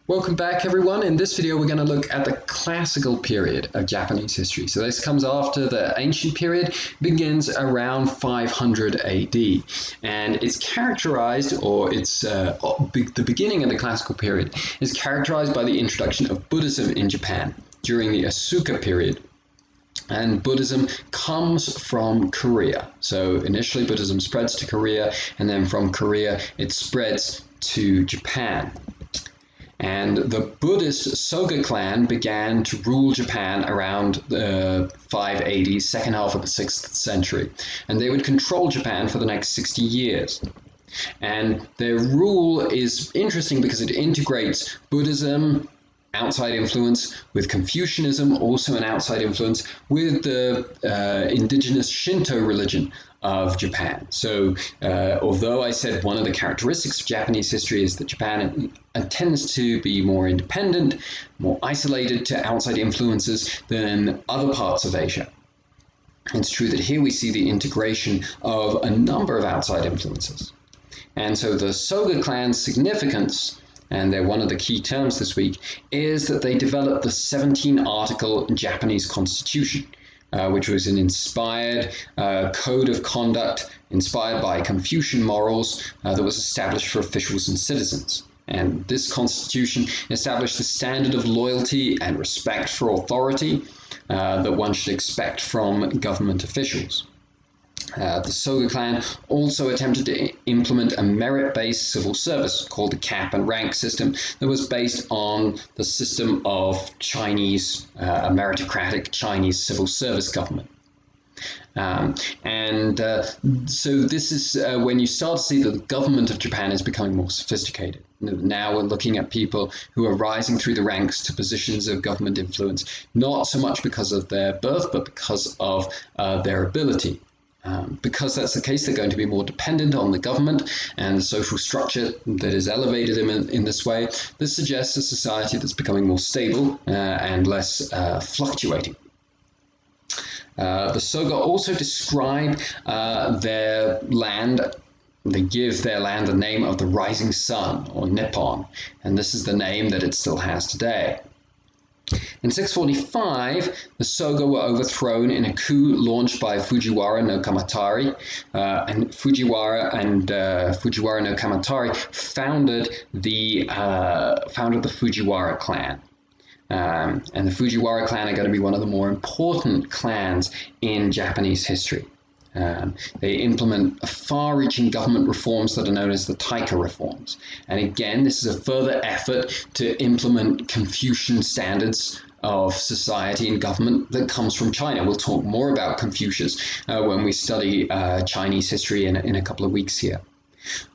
Welcome back, everyone. In this video, we're going to look at the classical period of Japanese history. So this comes after the ancient period, begins around 500 AD, and it's characterized, the beginning of the classical period is characterized by the introduction of Buddhism in Japan during the Asuka period. And Buddhism comes from Korea. So initially Buddhism spreads to Korea, and then from Korea it spreads to Japan. And the Buddhist Soga clan began to rule Japan around 580, second half of the 6th century. And they would control Japan for the next 60 years. And their rule is interesting because it integrates Buddhism, outside influence, with Confucianism, also an outside influence, with the indigenous Shinto religion of Japan. So although I said one of the characteristics of Japanese history is that Japan tends to be more independent, more isolated to outside influences than other parts of Asia, it's true that here we see the integration of a number of outside influences. And so the Soga clan's significance, and they're one of the key terms this week, is that they developed the 17-article Japanese constitution, which was an inspired code of conduct inspired by Confucian morals that was established for officials and citizens. And this constitution established the standard of loyalty and respect for authority that one should expect from government officials. The Soga clan also attempted to implement a merit-based civil service called the cap and rank system that was based on the system of Chinese, a meritocratic Chinese civil service government. So this is when you start to see that the government of Japan is becoming more sophisticated. Now we're looking at people who are rising through the ranks to positions of government influence, not so much because of their birth, but because of their ability. Because that's the case, they're going to be more dependent on the government and the social structure that is elevated in this way. This suggests a society that's becoming more stable and less fluctuating. The Soga also describe their land. They give their land the name of the rising sun, or Nippon, and this is the name that it still has today. In 645, the Soga were overthrown in a coup launched by Fujiwara no Kamatari, and Fujiwara no Kamatari founded the Fujiwara clan. And the Fujiwara clan are going to be one of the more important clans in Japanese history. They implement far-reaching government reforms that are known as the Taika Reforms. And again, this is a further effort to implement Confucian standards of society and government that comes from China. We'll talk more about Confucius when we study Chinese history in a couple of weeks here.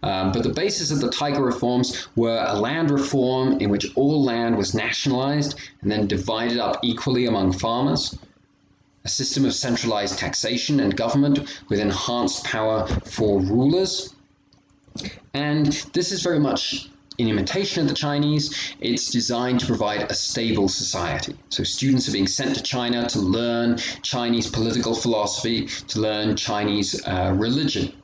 But the basis of the Taika Reforms were a land reform in which all land was nationalized and then divided up equally among farmers, a system of centralized taxation and government with enhanced power for rulers. And this is very much in imitation of the Chinese. It's designed to provide a stable society. So students are being sent to China to learn Chinese political philosophy, to learn Chinese religion.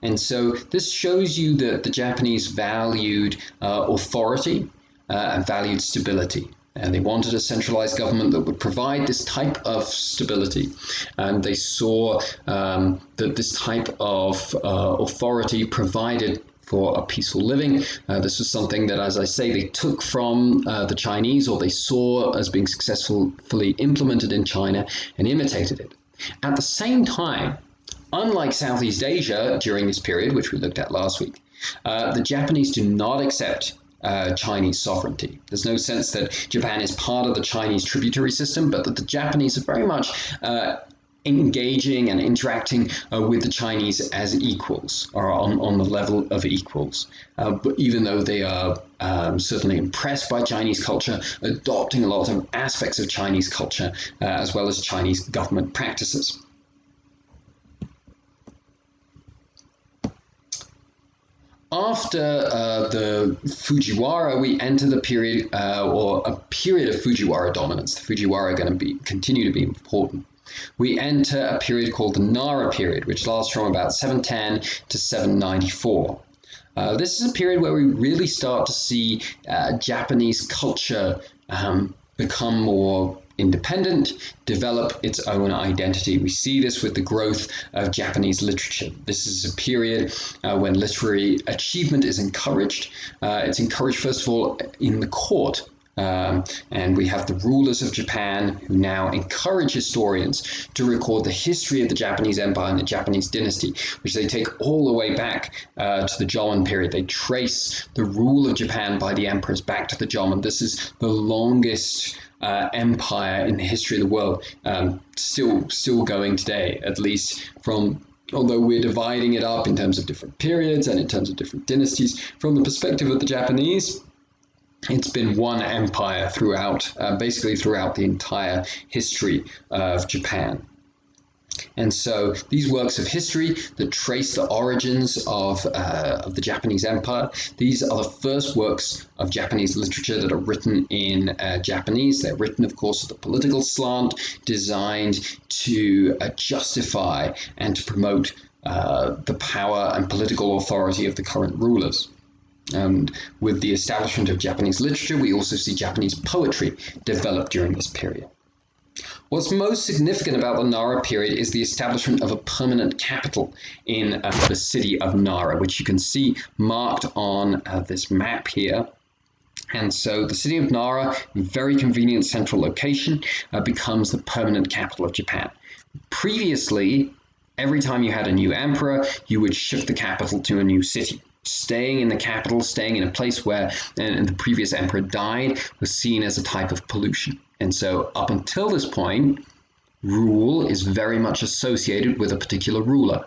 And so this shows you that the Japanese valued authority and valued stability. And they wanted a centralized government that would provide this type of stability. And they saw that this type of authority provided for a peaceful living. This was something that, as I say, they took from the Chinese, or they saw as being successfully implemented in China and imitated it. At the same time, unlike Southeast Asia during this period, which we looked at last week, the Japanese do not accept Chinese sovereignty. There's no sense that Japan is part of the Chinese tributary system, but that the Japanese are very much engaging and interacting with the Chinese as equals, or on the level of equals. But even though they are certainly impressed by Chinese culture, adopting a lot of aspects of Chinese culture as well as Chinese government practices. After the Fujiwara, we enter the period, or a period of Fujiwara dominance. The Fujiwara are going to continue to be important. We enter a period called the Nara Period, which lasts from about 710 to 794. This is a period where we really start to see Japanese culture become more independent, develop its own identity. We see this with the growth of Japanese literature. This is a period when literary achievement is encouraged. It's encouraged, first of all, in the court. And we have the rulers of Japan who now encourage historians to record the history of the Japanese Empire and the Japanese dynasty, which they take all the way back to the Jomon period. They trace the rule of Japan by the emperors back to the Jomon. This is the longest empire in the history of the world, still going today, at least from, although we're dividing it up in terms of different periods and in terms of different dynasties, from the perspective of the Japanese, it's been one empire throughout, basically throughout the entire history of Japan. And so these works of history that trace the origins of the Japanese Empire, these are the first works of Japanese literature that are written in Japanese. They're written, of course, with a political slant, designed to justify and to promote the power and political authority of the current rulers. And with the establishment of Japanese literature, we also see Japanese poetry develop during this period. What's most significant about the Nara period is the establishment of a permanent capital in the city of Nara, which you can see marked on this map here. And so the city of Nara, very convenient central location, becomes the permanent capital of Japan. Previously, every time you had a new emperor, you would shift the capital to a new city. Staying in the capital, staying in a place where the previous emperor died, was seen as a type of pollution. And so up until this point, rule is very much associated with a particular ruler.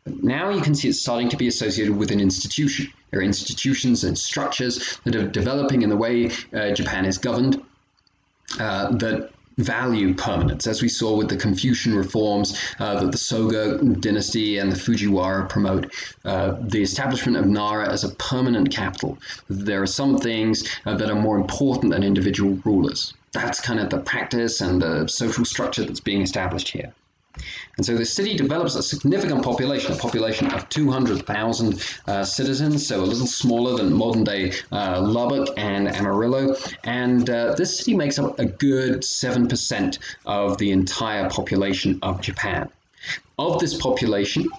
But now you can see it's starting to be associated with an institution. There are institutions and structures that are developing in the way Japan is governed that value permanence, as we saw with the Confucian reforms that the Soga dynasty and the Fujiwara promote. The establishment of Nara as a permanent capital. There are some things that are more important than individual rulers. That's kind of the practice and the social structure that's being established here. And so the city develops a significant population, a population of 200,000 citizens, so a little smaller than modern-day Lubbock and Amarillo. And this city makes up a good 7% of the entire population of Japan. Of this population,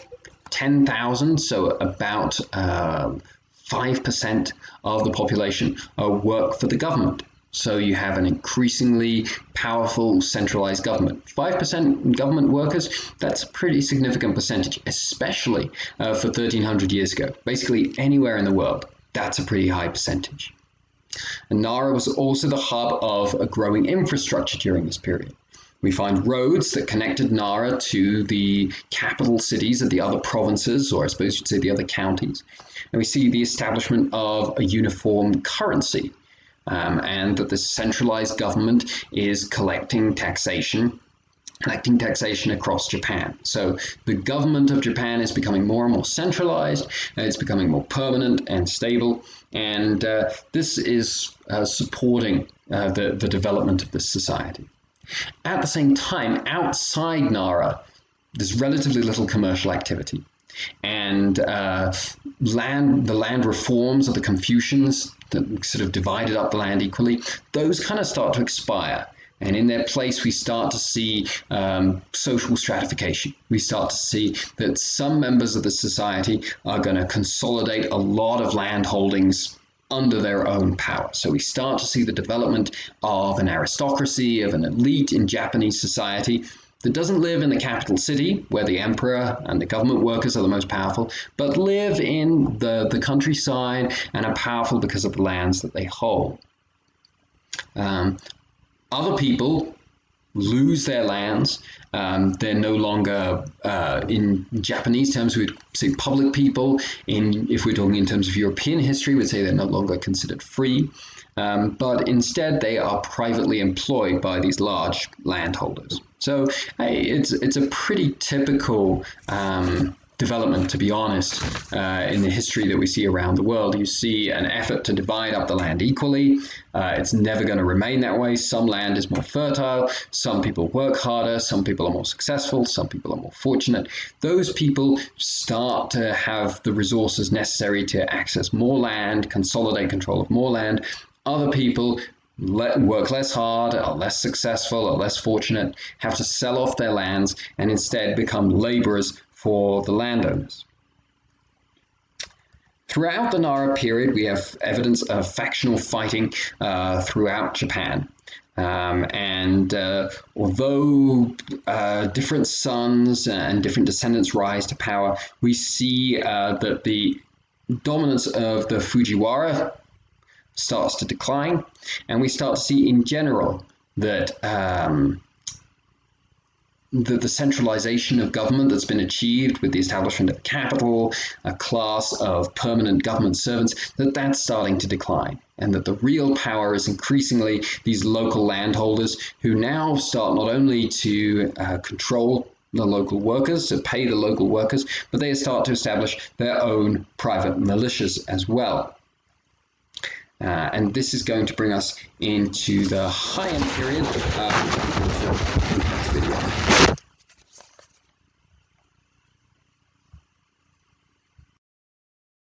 10,000, so about 5% of the population, work for the government. So you have an increasingly powerful centralized government. 5% government workers, that's a pretty significant percentage, especially for 1300 years ago. Basically anywhere in the world, that's a pretty high percentage. And Nara was also the hub of a growing infrastructure during this period. We find roads that connected Nara to the capital cities of the other provinces, or I suppose you'd say the other counties. And we see the establishment of a uniform currency. And that the centralized government is collecting taxation across Japan. So the government of Japan is becoming more and more centralized, and it's becoming more permanent and stable, and this is supporting the development of this society. At the same time, outside Nara, there's relatively little commercial activity. And the land reforms of the Confucians that sort of divided up the land equally, those kind of start to expire. And in their place, we start to see social stratification. We start to see that some members of the society are going to consolidate a lot of land holdings under their own power. So we start to see the development of an aristocracy, of an elite in Japanese society that doesn't live in the capital city, where the emperor and the government workers are the most powerful, but live in the countryside and are powerful because of the lands that they hold. Other people lose their lands. They're no longer, in Japanese terms, we'd say public people. If we're talking in terms of European history, we'd say they're no longer considered free. But instead, they are privately employed by these large landholders. So it's a pretty typical development, to be honest, in the history that we see around the world. You see an effort to divide up the land equally. It's never going to remain that way. Some land is more fertile. Some people work harder. Some people are more successful. Some people are more fortunate. Those people start to have the resources necessary to access more land, consolidate control of more land. Other people work less hard, are less successful, are less fortunate, have to sell off their lands, and instead become laborers for the landowners. Throughout the Nara period, we have evidence of factional fighting throughout Japan. Although different sons and different descendants rise to power, we see that the dominance of the Fujiwara starts to decline, and we start to see in general that the centralization of government that's been achieved with the establishment of the capital, a class of permanent government servants, that's starting to decline. And that the real power is increasingly these local landholders who now start not only to control the local workers, to pay the local workers, but they start to establish their own private militias as well. And this is going to bring us into the Heian period,